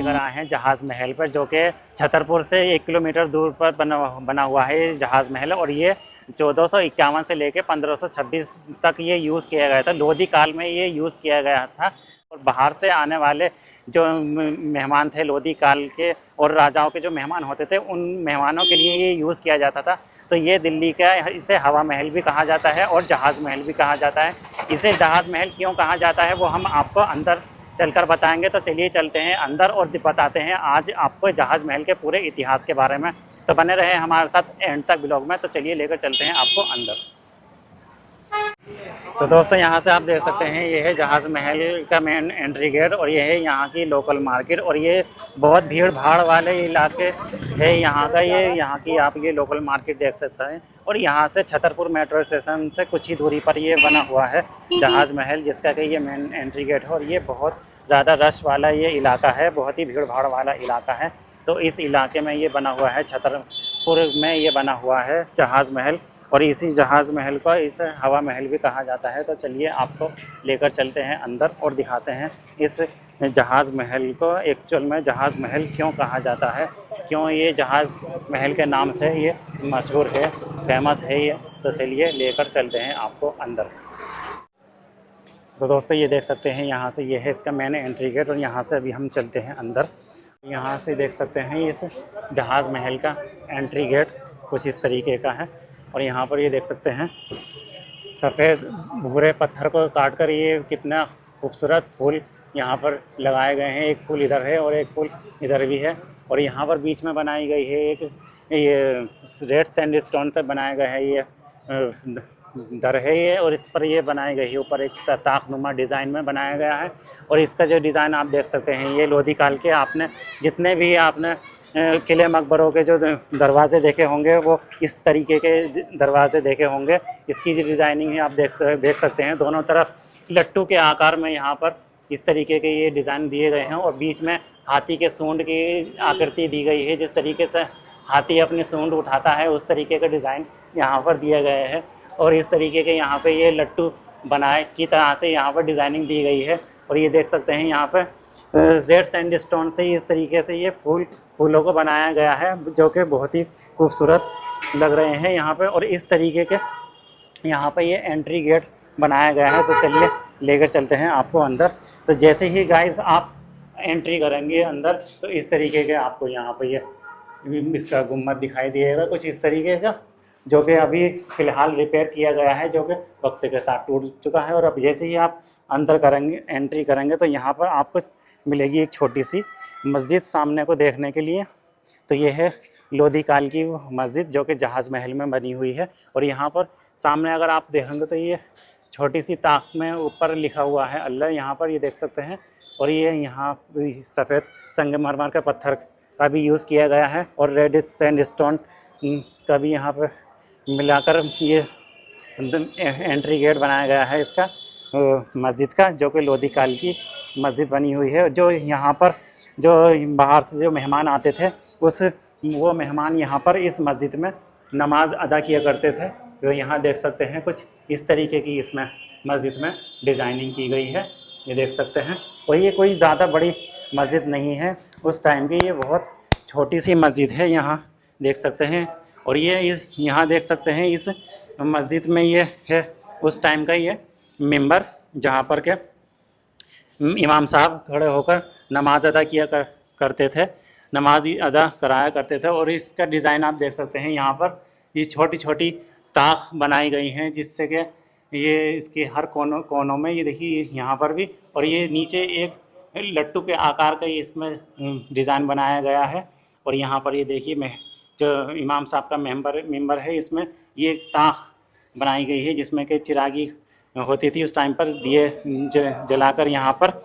लेकर आए हैं जहाज़ महल पर, जो कि छतरपुर से 1 किलोमीटर दूर पर बना हुआ है ये जहाज़ महल। और ये 1451 से लेकर 1526 तक ये यूज़ किया गया था। लोधी काल में ये यूज़ किया गया था। और बाहर से आने वाले जो मेहमान थे लोधी काल के और राजाओं के जो मेहमान होते थे, उन मेहमानों के लिए ये यूज़ किया जाता था। तो ये दिल्ली का, इसे हवा महल भी कहा जाता है और जहाज़ महल भी कहा जाता है। इसे जहाज़ महल क्यों कहा जाता है वो हम आपको अंदर चलकर बताएंगे। तो चलिए चलते हैं अंदर और बताते हैं आज आपको जहाज़ महल के पूरे इतिहास के बारे में। तो बने रहे हमारे साथ एंड तक ब्लॉग में। तो चलिए लेकर चलते हैं आपको अंदर। तो दोस्तों यहाँ से आप देख सकते हैं ये है जहाज़ महल का मेन एंट्री गेट और ये है यहाँ की लोकल मार्केट। और ये बहुत भीड़ भाड़ वाले इलाके है यहाँ का। ये यहाँ की आप ये लोकल मार्केट देख सकते हैं। और यहाँ से छतरपुर मेट्रो स्टेशन से कुछ ही दूरी पर ये बना हुआ है जहाज़ महल, जिसका कि ये मेन एंट्री गेट है। और ये बहुत ज़्यादा रश वाला ये इलाका है, बहुत ही भीड़ भाड़ वाला इलाका है। तो इस इलाके में ये बना हुआ है, छतरपुर में ये बना हुआ है जहाज़ महल। और इसी जहाज़ महल को इस हवा महल भी कहा जाता है। तो चलिए आपको लेकर चलते हैं अंदर और दिखाते हैं इस जहाज़ महल को। एक्चुअल में जहाज़ महल क्यों कहा जाता है, क्यों ये जहाज़ महल के नाम से ये मशहूर है, फेमस है ये। तो चलिए लेकर चलते हैं आपको अंदर। तो दोस्तों ये देख सकते हैं यहाँ से ये है इसका मेन एंट्री गेट और यहाँ से अभी हम चलते हैं अंदर। यहाँ से देख सकते हैं इस जहाज़ महल का एंट्री गेट कुछ इस तरीके का है। और यहाँ पर ये देख सकते हैं सफ़ेद भूरे पत्थर को काट कर ये कितना खूबसूरत फूल यहाँ पर लगाए गए हैं। एक फूल इधर है और एक फूल इधर भी है। और यहाँ पर बीच में बनाई गई है एक ये रेड सैंडस्टोन से बनाया गया है ये दर है ये। और इस पर ये बनाई गई है ऊपर एक ताकनुमा डिज़ाइन में बनाया गया है। और इसका जो डिज़ाइन आप देख सकते हैं ये लोधी काल के आपने जितने भी आपने किले मकबरों के जो दरवाज़े देखे होंगे वो इस तरीके के दरवाज़े देखे होंगे। इसकी जो डिज़ाइनिंग है आप देख सकते हैं। दोनों तरफ लट्टू के आकार में यहाँ पर इस तरीके के ये डिज़ाइन दिए गए हैं। और बीच में हाथी के सूंड की आकृति दी गई है। जिस तरीके से हाथी अपनी सूंड उठाता है उस तरीके का डिज़ाइन यहाँ पर दिया गया है। और इस तरीके के यहाँ पर ये लट्टू बनाए की तरह से यहाँ पर डिज़ाइनिंग दी गई है। और ये देख सकते हैं यहाँ पर रेड सैंडस्टोन से इस तरीके से ये फूलों को बनाया गया है, जो कि बहुत ही खूबसूरत लग रहे हैं यहाँ पे। और इस तरीके के यहाँ पे ये एंट्री गेट बनाया गया है। तो चलिए लेकर चलते हैं आपको अंदर। तो जैसे ही गाइस आप एंट्री करेंगे अंदर तो इस तरीके के आपको यहाँ पे ये इसका गुम्बद दिखाई देगा कुछ इस तरीके का, जो कि अभी फ़िलहाल रिपेयर किया गया है, जो कि वक्त के साथ टूट चुका है। और अब जैसे ही आप अंदर करेंगे एंट्री करेंगे तो यहाँ पर आपको मिलेगी एक छोटी सी मस्जिद सामने को देखने के लिए। तो ये है लोधी काल की मस्जिद जो कि जहाज़ महल में बनी हुई है। और यहाँ पर सामने अगर आप देखेंगे तो ये छोटी सी ताक में ऊपर लिखा हुआ है अल्लाह, यहाँ पर ये देख सकते हैं। और ये यहाँ सफ़ेद संगमरमर के पत्थर का भी यूज़ किया गया है और रेड सैंडस्टोन का भी यहाँ पर मिलाकर ये एंट्री गेट बनाया गया है इसका मस्जिद का, जो कि लोधी काल की मस्जिद बनी हुई है। जो यहाँ पर जो बाहर से जो मेहमान आते थे वो मेहमान यहाँ पर इस मस्जिद में नमाज अदा किया करते थे। तो यहाँ देख सकते हैं कुछ इस तरीके की इसमें मस्जिद में डिज़ाइनिंग की गई है, ये देख सकते हैं। और ये कोई ज़्यादा बड़ी मस्जिद नहीं है उस टाइम की, ये बहुत छोटी सी मस्जिद है यहाँ देख सकते हैं। और ये यहाँ देख सकते हैं इस मस्जिद में ये है उस टाइम का ये मिंबर, जहाँ पर के इमाम साहब खड़े होकर नमाज अदा किया करते थे, नमाज अदा कराया करते थे। और इसका डिज़ाइन आप देख सकते हैं यहाँ पर ये छोटी छोटी ताक बनाई गई हैं, जिससे कि ये इसके हर कोनों में ये देखिए यहाँ पर भी। और ये नीचे एक लट्टू के आकार का इसमें डिज़ाइन बनाया गया है। और यहाँ पर ये देखिए जो इमाम साहब का मेंबर है इसमें ये एक ताक बनाई गई है, जिसमें कि चिरागी होती थी उस टाइम पर, दिए जलाकर यहाँ पर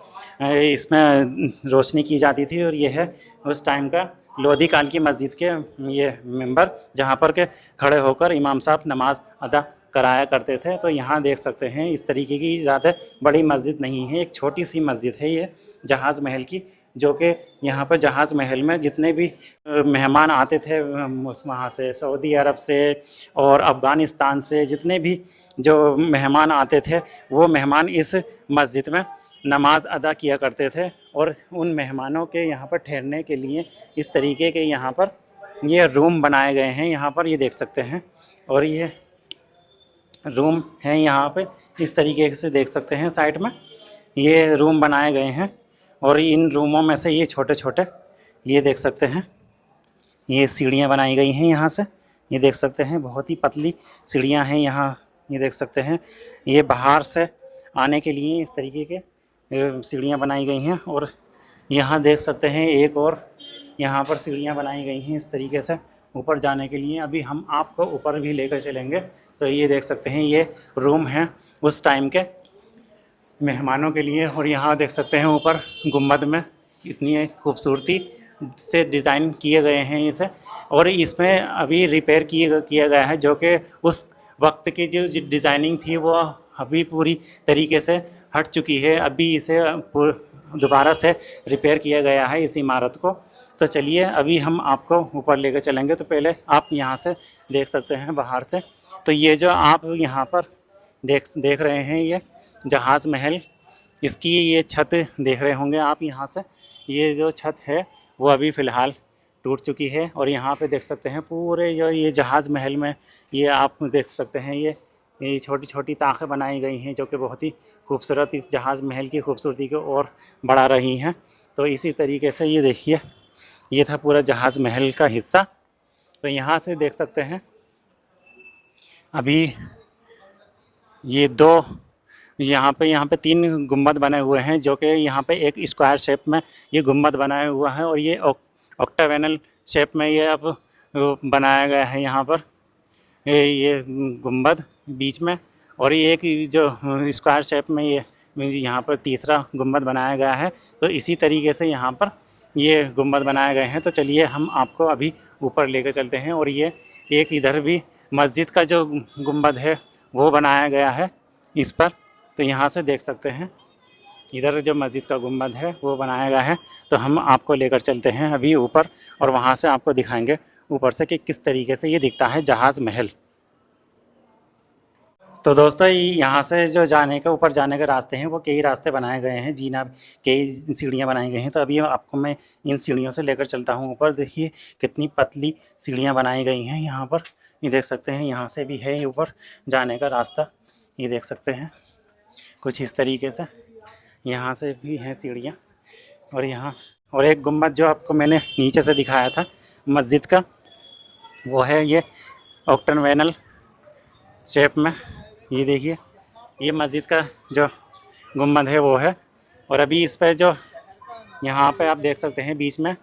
इसमें रोशनी की जाती थी। और ये है उस टाइम का लोधी काल की मस्जिद के ये मेंबर, जहाँ पर के खड़े होकर इमाम साहब नमाज अदा कराया करते थे। तो यहाँ देख सकते हैं इस तरीके की ज़्यादा बड़ी मस्जिद नहीं है, एक छोटी सी मस्जिद है ये जहाज़ महल की, जो कि यहाँ पर जहाज़ महल में जितने भी मेहमान आते थे वहाँ से, सऊदी अरब से और अफ़गानिस्तान से, जितने भी जो मेहमान आते थे वो मेहमान इस मस्जिद में नमाज अदा किया करते थे। और उन मेहमानों के यहाँ पर ठहरने के लिए इस तरीके के यहाँ पर ये रूम बनाए गए हैं, यहाँ पर ये देख सकते हैं। और ये रूम हैं यहाँ पे, इस तरीके से देख सकते हैं साइड में ये रूम बनाए गए हैं। और इन रूमों में से ये छोटे छोटे ये देख सकते हैं ये सीढ़ियाँ बनाई गई हैं यहाँ से, ये देख सकते हैं बहुत ही पतली सीढ़ियाँ हैं यहाँ, ये देख सकते हैं। ये बाहर से आने के लिए इस तरीके के सीढ़ियाँ बनाई गई हैं। और यहाँ देख सकते हैं एक और यहाँ पर सीढ़ियाँ बनाई गई हैं इस तरीके से ऊपर जाने के लिए। अभी हम आपको ऊपर भी लेकर चलेंगे। तो ये देख सकते हैं ये रूम है उस टाइम के मेहमानों के लिए। और यहाँ देख सकते हैं ऊपर गुम्बद में इतनी खूबसूरती से डिज़ाइन किए गए हैं इसे। और इसमें अभी रिपेयर किया गया है, जो कि उस वक्त की जो डिज़ाइनिंग थी वो अभी पूरी तरीके से हट चुकी है। अभी इसे दोबारा से रिपेयर किया गया है इस इमारत को। तो चलिए अभी हम आपको ऊपर लेकर चलेंगे। तो पहले आप यहाँ से देख सकते हैं बाहर से, तो ये जो आप यहाँ पर देख रहे हैं ये जहाज़ महल, इसकी ये छत देख रहे होंगे आप यहाँ से। ये जो छत है वो अभी फ़िलहाल टूट चुकी है। और यहाँ पे देख सकते हैं पूरे जो ये जहाज़ महल में ये आप देख सकते हैं ये छोटी छोटी ताखें बनाई गई हैं, जो कि बहुत ही खूबसूरत इस जहाज़ महल की खूबसूरती को और बढ़ा रही हैं। तो इसी तरीके से ये देखिए ये था पूरा जहाज़ महल का हिस्सा। तो यहाँ से देख सकते हैं अभी ये यहाँ पे 3 गुंबद बने हुए हैं, जो कि यहाँ पे एक स्क्वायर शेप में ये गुंबद बनाया हुआ है। और ये ऑक्टावेनल शेप में ये अब बनाया गया है यहाँ पर ये गुंबद बीच में। और ये एक जो स्क्वायर शेप में ये यहाँ पर तीसरा गुंबद बनाया गया है। तो इसी तरीके से यहाँ पर ये गुंबद बनाए गए हैं। तो चलिए हम आपको अभी ऊपर लेकर चलते हैं। और ये एक इधर भी मस्जिद का जो गुंबद है वो बनाया गया है इस पर। तो यहाँ से देख सकते हैं इधर जो मस्जिद का गुंबद है वो बनाया गया है। तो हम आपको लेकर चलते हैं अभी ऊपर, और वहाँ से आपको दिखाएंगे ऊपर से कि किस तरीके से ये दिखता है जहाज़ महल। तो दोस्तों यहाँ से जो ऊपर जाने के रास्ते हैं वो कई रास्ते बनाए गए हैं, जीना कई सीढ़ियाँ बनाई गई हैं। तो अभी आपको मैं इन सीढ़ियों से लेकर चलता हूँ ऊपर। देखिए कितनी पतली सीढ़ियाँ बनाई गई हैं यहाँ पर, ये देख सकते हैं। यहाँ से भी है ऊपर जाने का रास्ता, ये देख सकते हैं कुछ इस तरीके से। यहाँ से भी हैं सीढ़ियाँ। और यहाँ और एक गुंबद जो आपको मैंने नीचे से दिखाया था मस्जिद का, वो है ये ऑक्टावेनल शेप में। ये देखिए ये मस्जिद का जो गुंबद है वो है। और अभी इस पर जो यहाँ पे आप देख सकते हैं बीच में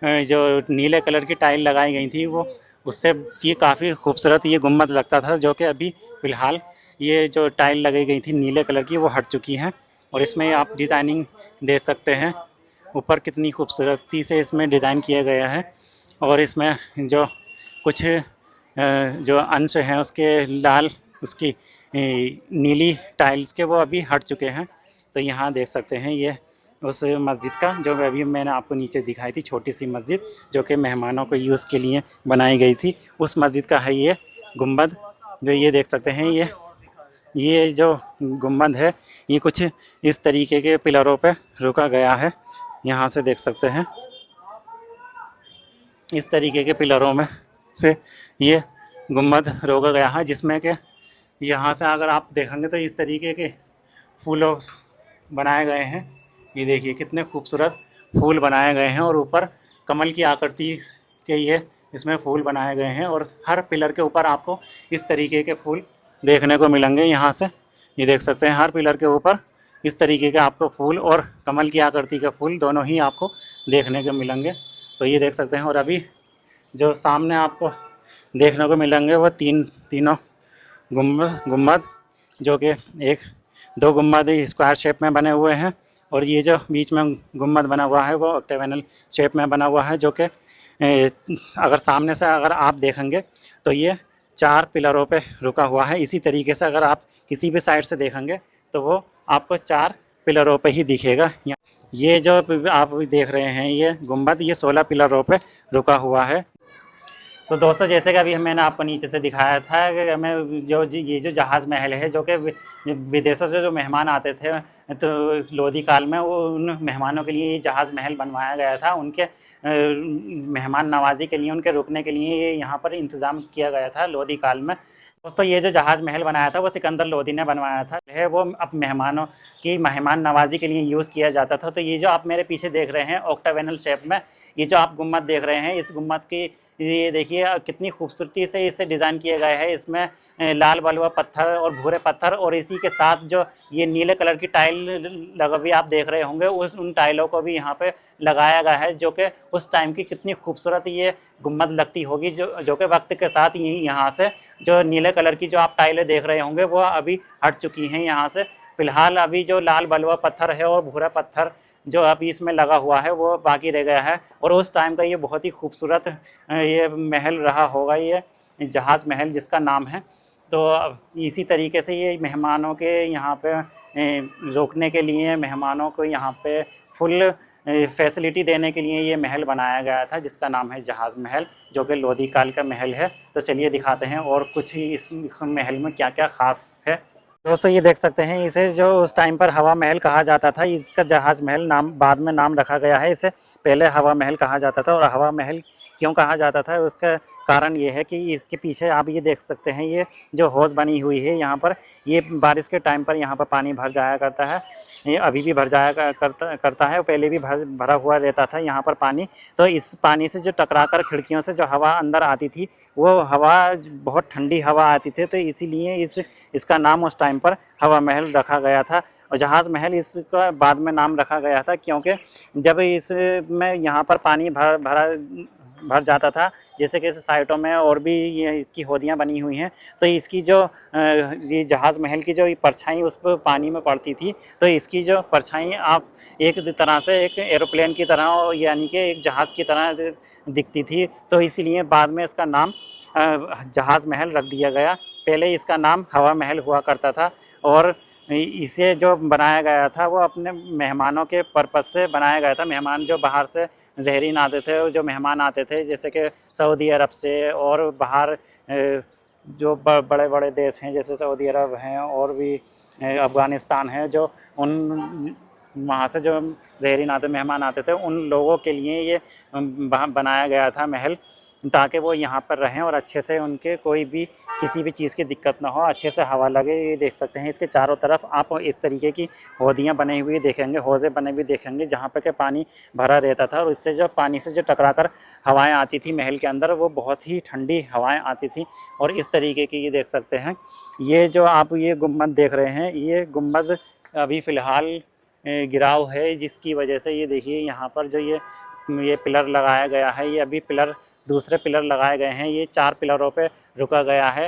जो नीले कलर की टाइल लगाई गई थी वो उससे ये काफ़ी खूबसूरत ये गुंबद लगता था, जो कि अभी फ़िलहाल ये जो टाइल लगाई गई थी नीले कलर की वो हट चुकी हैं। और इसमें आप डिज़ाइनिंग देख सकते हैं ऊपर कितनी खूबसूरती से इसमें डिज़ाइन किया गया है। और इसमें जो कुछ जो अंश हैं उसके लाल उसकी नीली टाइल्स के वो अभी हट चुके हैं। तो यहाँ देख सकते हैं ये उस मस्जिद का जो अभी मैंने आपको नीचे दिखाई थी छोटी सी मस्जिद, जो कि मेहमानों को यूज़ के लिए बनाई गई थी, उस मस्जिद का है ये गुंबद। जो ये देख सकते हैं ये जो गुंबद है ये कुछ इस तरीके के पिलरों पे रुका गया है। यहाँ से देख सकते हैं इस तरीके के पिलरों में से ये गुंबद रोका गया है, जिसमें कि यहाँ से अगर आप देखेंगे तो इस तरीके के फूलों बनाए गए हैं। ये देखिए कितने खूबसूरत फूल बनाए गए हैं और ऊपर कमल की आकृति के ये इसमें फूल बनाए गए हैं। और हर पिलर के ऊपर आपको इस तरीके के फूल देखने को मिलेंगे। यहाँ से ये देख सकते हैं हर पिलर के ऊपर इस तरीके के आपको फूल और कमल की आकृति के फूल दोनों ही आपको देखने को मिलेंगे। तो ये देख सकते हैं। और अभी जो सामने आपको देखने को मिलेंगे वो तीनों गुंबद, जो कि 2 गुंबद स्क्वायर शेप में बने हुए हैं। और ये जो बीच में गुंबद बना हुआ है वो ऑक्टावेनल शेप में बना हुआ है, जो कि अगर सामने से अगर आप देखेंगे तो ये 4 पिलरों पे रुका हुआ है। इसी तरीके से अगर आप किसी भी साइड से देखेंगे तो वो आपको 4 पिलरों पे ही दिखेगा। ये जो आप देख रहे हैं ये गुंबद ये 16 पिलरों पे रुका हुआ है। तो दोस्तों जैसे कि अभी मैंने आपको नीचे से दिखाया था कि हमें ये जो जहाज़ महल है, जो कि विदेशों से जो मेहमान आते थे तो लोधी काल में वो उन मेहमानों के लिए ये जहाज़ महल बनवाया गया था। उनके मेहमान नवाजी के लिए, उनके रुकने के लिए ये यहाँ पर इंतज़ाम किया गया था लोधी काल में। दोस्तों ये जो जहाज़ महल बनाया था वो सिकंदर लोधी ने बनवाया था, है वो अब मेहमानों की मेहमान नवाजी के लिए यूज़ किया जाता था। तो ये जो आप मेरे पीछे देख रहे हैं ऑक्टावेनल शेप में, ये जो आप गुम्बद देख रहे हैं, इस गुम्बद की ये देखिए कितनी खूबसूरती से इसे डिज़ाइन किया गया है। इसमें लाल बलुआ पत्थर और भूरे पत्थर और इसी के साथ जो ये नीले कलर की टाइल लगा हुई आप देख रहे होंगे, उन टाइलों को भी यहाँ पे लगाया गया है, जो कि उस टाइम की कितनी खूबसूरत ये गुम्बद लगती होगी, जो कि वक्त के साथ यहाँ से जो नीले कलर की जो आप टाइलें देख रहे होंगे वो अभी हट चुकी हैं यहाँ से। फ़िलहाल अभी जो लाल बलुआ पत्थर है और भूरा पत्थर जो अभी इसमें लगा हुआ है वो बाकी रह गया है। और उस टाइम का ये बहुत ही खूबसूरत ये महल रहा होगा, ये जहाज़ महल जिसका नाम है। तो इसी तरीके से ये मेहमानों के यहाँ पे रोकने के लिए, मेहमानों को यहाँ पे फुल फैसिलिटी देने के लिए ये महल बनाया गया था, जिसका नाम है जहाज़ महल, जो कि लोधी काल का महल है। तो चलिए दिखाते हैं और कुछ ही इस महल में क्या क्या ख़ास है। दोस्तों ये देख सकते हैं, इसे जो उस टाइम पर हवा महल कहा जाता था, इसका जहाज़ महल नाम बाद में नाम रखा गया है। इसे पहले हवा महल कहा जाता था। और हवा महल क्यों कहा जाता था उसका कारण ये है कि इसके पीछे आप ये देख सकते हैं, ये जो हौज़ बनी हुई है यहाँ पर, ये बारिश के टाइम पर यहाँ पर पानी भर जाया करता है। ये अभी भी भर जाया करता है, पहले भी भरा हुआ रहता था यहाँ पर पानी। तो इस पानी से जो टकराकर खिड़कियों से जो हवा अंदर आती थी, वो हवा बहुत ठंडी हवा आती थी। तो इसीलिए इसका नाम उस टाइम पर हवा महल रखा गया था। और जहाज़ महल इसका बाद में नाम रखा गया था, क्योंकि जब इसमें यहाँ पर पानी भर जाता था, जैसे कि साइटों में और भी ये इसकी होदियाँ बनी हुई हैं, तो इसकी जो ये जहाज़ महल की जो परछाई उस पर पानी में पड़ती थी, तो इसकी जो परछाई आप एक तरह से एक एरोप्लेन की तरह, यानी कि एक जहाज़ की तरह दिखती थी। तो इसीलिए बाद में इसका नाम जहाज़ महल रख दिया गया। पहले इसका नाम हवा महल हुआ करता था। और इसे जो बनाया गया था वो अपने मेहमानों के पर्पज़ से बनाया गया था। मेहमान जो बाहर से ज़ायरीन आते थे, जो मेहमान आते थे, जैसे कि सऊदी अरब से और बाहर जो बड़े बड़े देश हैं, जैसे सऊदी अरब हैं और भी अफ़गानिस्तान है, जो उन वहाँ से जो ज़ायरीन आते मेहमान आते थे, उन लोगों के लिए ये बनाया गया था महल, ताकि वो यहाँ पर रहें और अच्छे से उनके कोई भी किसी भी चीज़ की दिक्कत ना हो, अच्छे से हवा लगे। ये देख सकते हैं इसके चारों तरफ आप इस तरीके की होदियाँ बनी हुई देखेंगे, हौज़े बने हुए देखेंगे, जहाँ पर के पानी भरा रहता था। और इससे जो पानी से जो टकराकर हवाएं आती थी महल के अंदर, वो बहुत ही ठंडी हवाएं आती थी। और इस तरीके की ये देख सकते हैं, ये जो आप ये गुम्बद देख रहे हैं, ये गुम्बद अभी फ़िलहाल गिराव है, जिसकी वजह से ये देखिए यहाँ पर जो ये पिलर लगाया गया है, ये अभी दूसरे पिलर लगाए गए हैं। ये 4 पिलरों पे रुका गया है।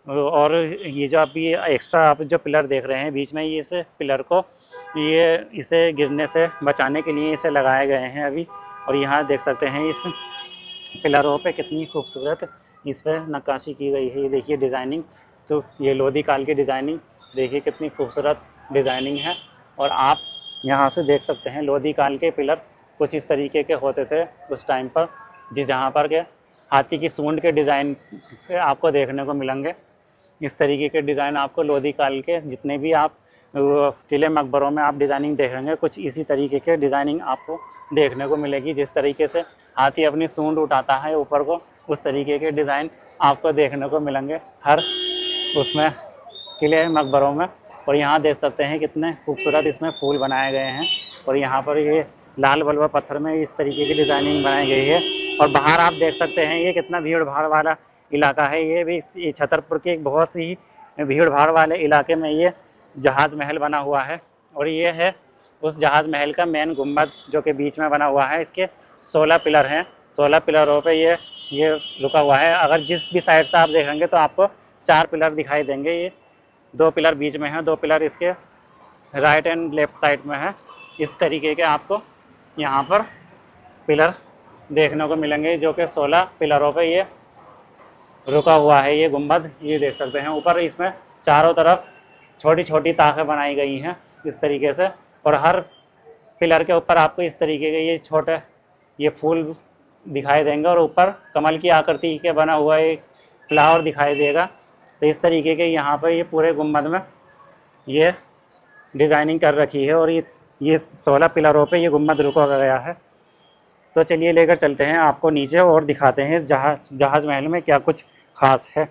और ये जो अभी एक्स्ट्रा आप जो पिलर देख रहे हैं बीच में, ये इस पिलर को इसे गिरने से बचाने के लिए इसे लगाए गए हैं अभी। और यहाँ देख सकते हैं इस पिलरों पे कितनी खूबसूरत इस पर नक्काशी की गई है। ये देखिए डिज़ाइनिंग, तो ये लोधी काल की डिज़ाइनिंग देखिए कितनी खूबसूरत डिज़ाइनिंग है। और आप यहाँ से देख सकते हैं लोधी काल के पिलर कुछ इस तरीके के होते थे उस टाइम पर, जहाँ पर के हाथी की सूंड के डिज़ाइन आपको देखने को मिलेंगे। इस तरीके के डिज़ाइन आपको लोधी काल के जितने भी आप किले मकबरों में आप डिज़ाइनिंग देखेंगे, कुछ इसी तरीके के डिज़ाइनिंग आपको देखने को मिलेगी। जिस तरीके से हाथी अपनी सूंड उठाता है ऊपर को, उस तरीके के डिज़ाइन आपको देखने को मिलेंगे हर उसमें किले मकबरों में। और यहाँ देख सकते हैं कितने खूबसूरत इसमें फूल बनाए गए हैं। और यहाँ पर ये लाल बलुआ पत्थर में इस तरीके की डिज़ाइनिंग बनाई गई है। और बाहर आप देख सकते हैं ये कितना भीड़ भाड़ वाला इलाका है। ये भी छतरपुर के एक बहुत ही भीड़ भाड़ वाले इलाके में ये जहाज़ महल बना हुआ है। और ये है उस जहाज़ महल का मेन गुम्बद जो कि बीच में बना हुआ है। इसके 16 पिलर हैं, 16 पिलरों पे ये रुका हुआ है। अगर जिस भी साइड से आप देखेंगे तो आपको 4 पिलर दिखाई देंगे। ये 2 पिलर बीच में हैं, 2 पिलर इसके राइट एंड लेफ़्ट साइड में है। इस तरीके के आपको यहाँ पर पिलर देखने को मिलेंगे, जो कि 16 पिलरों पे ये रुका हुआ है ये गुम्बद। ये देख सकते हैं ऊपर इसमें चारों तरफ छोटी छोटी ताखें बनाई गई हैं इस तरीके से। और हर पिलर के ऊपर आपको इस तरीके के ये छोटे ये फूल दिखाई देंगे और ऊपर कमल की आकृति के बना हुआ एक फ्लावर दिखाई देगा। तो इस तरीके के यहाँ पर ये पूरे गुम्बद में ये डिज़ाइनिंग कर रखी है और ये 16 पिलरों पे ये गुम्बद रुका गया है। तो चलिए लेकर चलते हैं आपको नीचे और दिखाते हैं इस जहाज़ महल में क्या कुछ ख़ास है।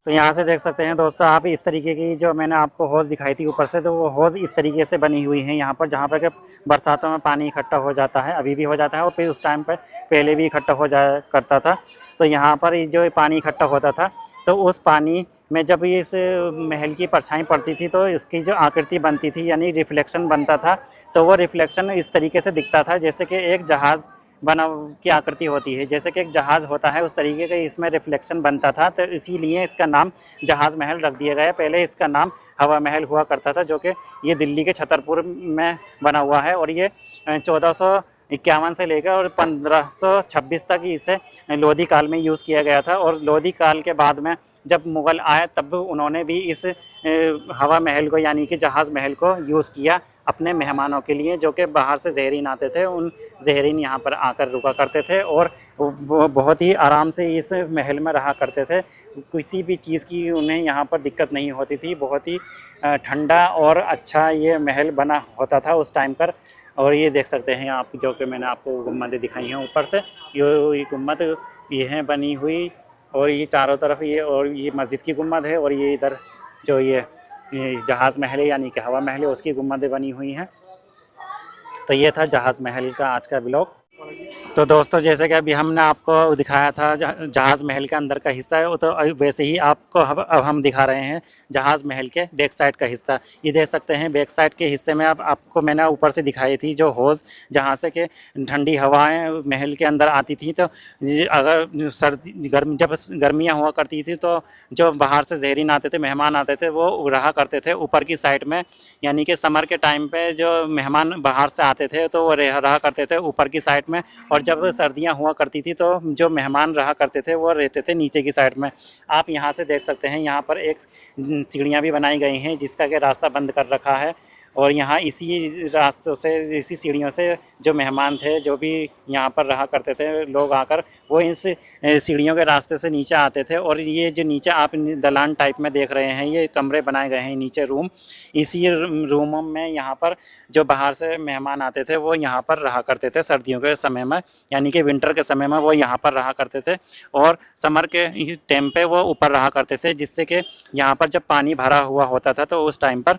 तो यहाँ से देख सकते हैं दोस्तों आप, इस तरीके की जो मैंने आपको हौज़ दिखाई थी ऊपर से, तो वो हौज़ इस तरीके से बनी हुई है यहाँ पर, जहाँ पर कि बरसातों में पानी इकट्ठा हो जाता है, अभी भी हो जाता है और फिर उस टाइम पर पहले भी इकट्ठा हो जाया करता था। तो यहाँ पर जो पानी इकट्ठा होता था, तो उस पानी में जब इस महल की परछाई पड़ती थी तो इसकी जो आकृति बनती थी, यानी रिफ्लेक्शन बनता था, तो वो रिफ्लेक्शन इस तरीके से दिखता था जैसे कि एक जहाज़ बना की आकृति होती है, जैसे कि एक जहाज़ होता है उस तरीके का इसमें रिफ्लेक्शन बनता था। तो इसीलिए इसका नाम जहाज़ महल रख दिया गया। पहले इसका नाम हवा महल हुआ करता था, जो कि ये दिल्ली के छतरपुर में बना हुआ है और ये 1451 से लेकर और 1526 तक इसे लोधी काल में यूज़ किया गया था। और लोधी काल के बाद में जब मुग़ल आए तब उन्होंने भी इस हवा महल को, यानी कि जहाज़ महल को यूज़ किया अपने मेहमानों के लिए, जो कि बाहर से ज़ायरीन आते थे। उन ज़ायरीन यहाँ पर आकर रुका करते थे और वो बहुत ही आराम से इस महल में रहा करते थे। किसी भी चीज़ की उन्हें यहाँ पर दिक्कत नहीं होती थी। बहुत ही ठंडा और अच्छा ये महल बना होता था उस टाइम पर। और ये देख सकते हैं आप, जो कि मैंने आपको गुम्बदें दिखाई हैं ऊपर से, ये गुम्बद ये हैं बनी हुई, और ये चारों तरफ ये, और ये मस्जिद की गुम्बद है, और ये इधर जो ये जहाज़ महल है यानी कि हवा महल है उसकी गुम्बदें बनी हुई हैं। तो ये था जहाज़ महल का आज का ब्लॉग। तो दोस्तों जैसे कि अभी हमने आपको दिखाया था जहाज़ महल का अंदर का हिस्सा है, तो वैसे ही आपको अब हम दिखा रहे हैं जहाज़ महल के बैक साइड का हिस्सा। ये देख सकते हैं बैक साइड के हिस्से में अब आपको मैंने ऊपर से दिखाई थी जो हौज़, जहाँ से कि ठंडी हवाएं महल के अंदर आती थी। तो अगर सर्दी जब गर्मियाँ हुआ करती थी तो जो बाहर से ज़ायरीन आते थे, मेहमान आते थे, वो रहा करते थे ऊपर की साइड में, यानी कि समर के टाइम पे जो मेहमान बाहर से आते थे तो वो रहा करते थे ऊपर की साइड में, और जब सर्दियां हुआ करती थी तो जो मेहमान रहा करते थे वो रहते थे नीचे की साइड में। आप यहां से देख सकते हैं यहाँ पर एक सीढ़ियां भी बनाई गई हैं जिसका कि रास्ता बंद कर रखा है, और यहाँ इसी रास्तों से, इसी सीढ़ियों से जो मेहमान थे, जो भी यहाँ पर रहा करते थे लोग आकर, वो इस सीढ़ियों के रास्ते से नीचे आते थे। और ये जो नीचे आप दलान टाइप में देख रहे हैं, ये कमरे बनाए गए हैं नीचे, रूम। इसी रूमों में यहाँ पर जो बाहर से मेहमान आते थे वो यहाँ पर रहा करते थे सर्दियों के समय में, यानी कि विंटर के समय में वो यहाँ पर रहा करते थे, और समर के टाइम पे वो ऊपर रहा करते थे, जिससे कि यहाँ पर जब पानी भरा हुआ होता था तो उस टाइम पर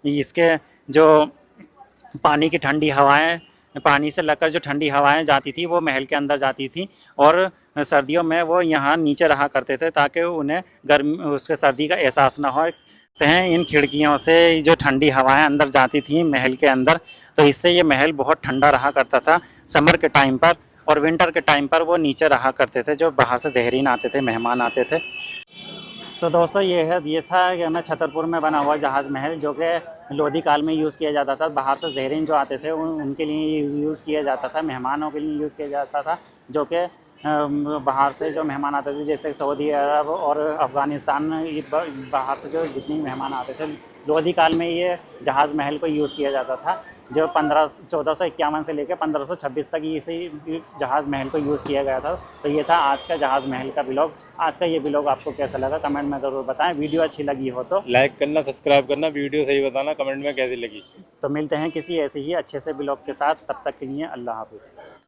इसके जो पानी की ठंडी हवाएं, पानी से लगकर जो ठंडी हवाएं जाती थी वो महल के अंदर जाती थी, और सर्दियों में वो यहाँ नीचे रहा करते थे ताकि उन्हें गर्मी, उसके सर्दी का एहसास ना हो। हैं इन खिड़कियों से जो ठंडी हवाएं अंदर जाती थी महल के अंदर, तो इससे ये महल बहुत ठंडा रहा करता था समर के टाइम पर, और विंटर के टाइम पर वो नीचे रहा करते थे जो बाहर से ज़ायरीन आते थे, मेहमान आते थे। तो दोस्तों ये था कि हमें छतरपुर में बना हुआ जहाज़ महल, जो कि लोधी काल में यूज़ किया जाता था। बाहर से ज़ायरीन जो आते थे उनके लिए यूज़ किया जाता था, मेहमानों के लिए यूज़ किया जाता था, जो कि बाहर से जो मेहमान आते थे, जैसे सऊदी अरब और अफ़गानिस्तान, बाहर से जो जितने मेहमान आते थे, लोधी काल में ये जहाज़ महल को यूज़ किया जाता था, जो 1451 से लेकर 1526 तक इसी जहाज़ महल को यूज़ किया गया था। तो ये था आज का जहाज़ महल का ब्लॉग। आज का ये ब्लॉग आपको कैसा लगा कमेंट में ज़रूर बताएं। वीडियो अच्छी लगी हो तो लाइक करना, सब्सक्राइब करना, वीडियो सही बताना, कमेंट में कैसी लगी। मिलते हैं किसी ऐसे ही अच्छे से ब्लॉग के साथ। तब तक के लिए अल्लाह हाफ़िज़।